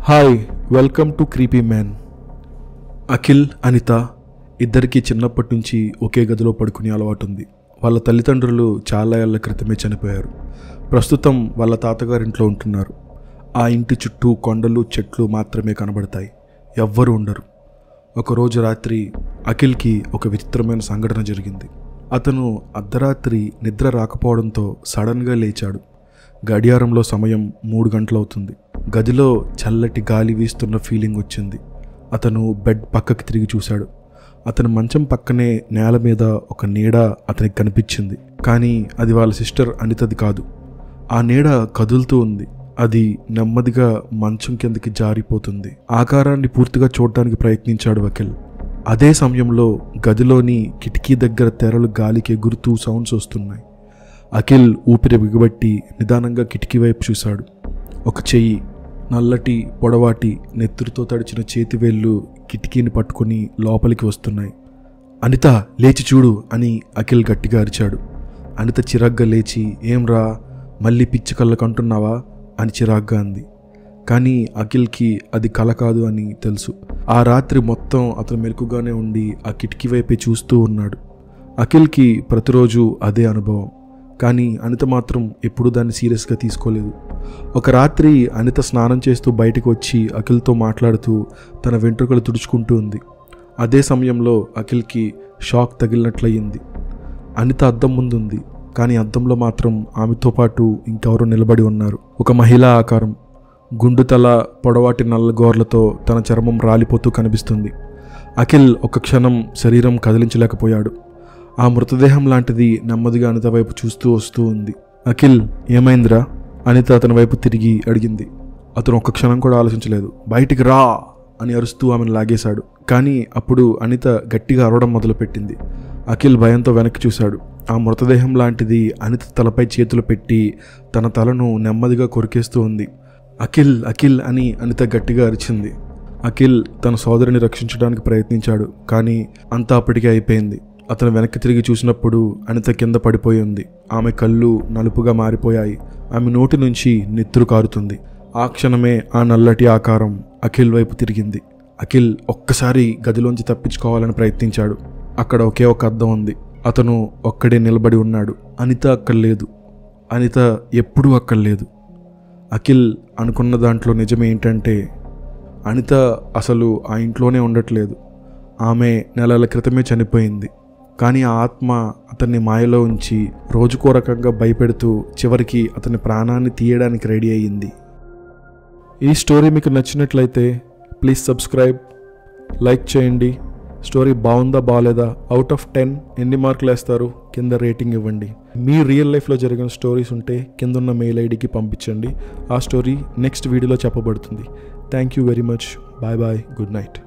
Hi, welcome to creepy man. Akhil, Anitha ఇద్దరికీ చిన్నప్పటి నుంచి ఒకే గదిలో పడుకునే అలవాటు ఉంది. వాళ్ళ తల్లిదండ్రులు చాలా ఏళ్ల క్రితమే చనిపోయారు. ప్రస్తుతం వాళ్ళ తాతగారింట్లో ఉంటున్నారు. ఆ ఇంటి చుట్టూ కొండలు, చెట్లు మాత్రమే కనబడతాయి. ఎవ్వరూ ఉండరు. ఒకరోజు రాత్రి అఖిల్కి ఒక విచిత్రమైన సంఘటన జరిగింది. అతను అర్ధరాత్రి నిద్ర రాకపోవడంతో సడన్గా లేచాడు. గడియారంలో సమయం 3 గంటలవుతుంది. గదిలో చల్లటి గాలి వీస్తున్న ఫీలింగ్ వచ్చింది. అతను బెడ్ పక్కకి తిరిగి చూశాడు. అతని మంచం పక్కనే నేల మీద ఒక నీడ అతనికి కనిపించింది. కానీ అది వాళ్ళ సిస్టర్ అనితది కాదు. ఆ నీడ కదులుతూ ఉంది. అది నెమ్మదిగా మంచం కిందకి జారిపోతుంది. ఆకారాన్ని పూర్తిగా చూడడానికి ప్రయత్నించాడు అఖిల్. అదే సమయంలో గదిలోని కిటికీ దగ్గర తెరలు గాలికి ఎగురుతూ సౌండ్స్ వస్తున్నాయి. అఖిల్ ఊపిరి బిగబట్టి నిదానంగా కిటికీ వైపు చూశాడు. ఒక చెయ్యి, నల్లటి పొడవాటి నెత్తురుతో తడిచిన చేతివేళ్లు కిటికీని పట్టుకుని లోపలికి వస్తున్నాయి. అనిత, లేచి చూడు అని అఖిల్ గట్టిగా అరిచాడు. అనిత చిరాగ్గా లేచి, ఏం రా, మళ్ళీ పిచ్చి కళ్ళకంటున్నావా అని చిరాగ్గా అంది. కానీ అఖిల్కి అది కల కాదు అని తెలుసు. ఆ రాత్రి మొత్తం అతను మెలకుగానే ఉండి ఆ కిటికీ వైపే చూస్తూ ఉన్నాడు. అఖిల్కి ప్రతిరోజు అదే అనుభవం. కానీ అనిత మాత్రం ఎప్పుడూ దాన్ని సీరియస్గా తీసుకోలేదు. ఒక రాత్రి అనిత స్నానం చేస్తూ బయటకు వచ్చి అఖిల్తో మాట్లాడుతూ తన వెంట్రుకలు తుడుచుకుంటూ ఉంది. అదే సమయంలో అఖిల్కి షాక్ తగిలినట్లయింది. అనిత అద్దం ముందుంది. కానీ అద్దంలో మాత్రం ఆమెతో పాటు ఇంకెవరో నిలబడి ఉన్నారు. ఒక మహిళా ఆకారం, గుండు తల, పొడవాటి నల్ల గోర్లతో తన చర్మం రాలిపోతూ కనిపిస్తుంది. అఖిల్ ఒక క్షణం శరీరం కదిలించలేకపోయాడు. ఆ మృతదేహం లాంటిది నెమ్మదిగా అనిత వైపు చూస్తూ వస్తూ ఉంది. అఖిల్, ఏమైందిరా? అనిత అతని వైపు తిరిగి అడిగింది. అతను ఒక్క క్షణం కూడా ఆలోచించలేదు. బయటికి రా అని అరుస్తూ ఆమెను లాగేశాడు. కానీ అప్పుడు అనిత గట్టిగా అరవడం మొదలుపెట్టింది. అఖిల్ భయంతో వెనక్కి చూశాడు. ఆ మృతదేహం లాంటిది అనిత తలపై చేతులు పెట్టి తన తలను నెమ్మదిగా కొరికేస్తూ ఉంది. అఖిల్, అఖిల్ అని అనిత గట్టిగా అరిచింది. అఖిల్ తన సోదరిని రక్షించడానికి ప్రయత్నించాడు. కానీ అంతా అప్పటికే అయిపోయింది. అతను వెనక్కి తిరిగి చూసినప్పుడు అనిత కింద పడిపోయి ఉంది. ఆమె కళ్ళు నలుపుగా మారిపోయాయి. ఆమె నోటి నుంచి నెత్తురు కారుతుంది. ఆ క్షణమే ఆ నల్లటి ఆకారం అఖిల్ వైపు తిరిగింది. అఖిల్ ఒక్కసారి గదిలోంచి తప్పించుకోవాలని ప్రయత్నించాడు. అక్కడ ఒకే ఒక అద్దం ఉంది. అతను ఒక్కడే నిలబడి ఉన్నాడు. అనిత అక్కడ లేదు. అనిత ఎప్పుడూ అక్కడ లేదు. అఖిల్ అనుకున్న దాంట్లో నిజమేంటంటే అనిత అసలు ఆ ఇంట్లోనే ఉండట్లేదు. ఆమె నెలల క్రితమే చనిపోయింది. కానీ ఆ ఆత్మ అతన్ని మాయలో ఉంచి రోజుకో రకంగా భయపెడుతూ చివరికి అతని ప్రాణాన్ని తీయడానికి రెడీ అయ్యింది. ఈ స్టోరీ మీకు నచ్చినట్లయితే ప్లీజ్ సబ్స్క్రైబ్, లైక్ చేయండి. స్టోరీ బాగుందా బాగాలేదా, అవుట్ ఆఫ్ 10 ఎన్ని మార్కులు వేస్తారు కింద రేటింగ్ ఇవ్వండి. మీ రియల్ లైఫ్లో జరిగిన స్టోరీస్ ఉంటే కింద ఉన్న మెయిల్ ఐడికి పంపించండి. ఆ స్టోరీ నెక్స్ట్ వీడియోలో చెప్పబడుతుంది. Thank you very much. Bye bye, good night.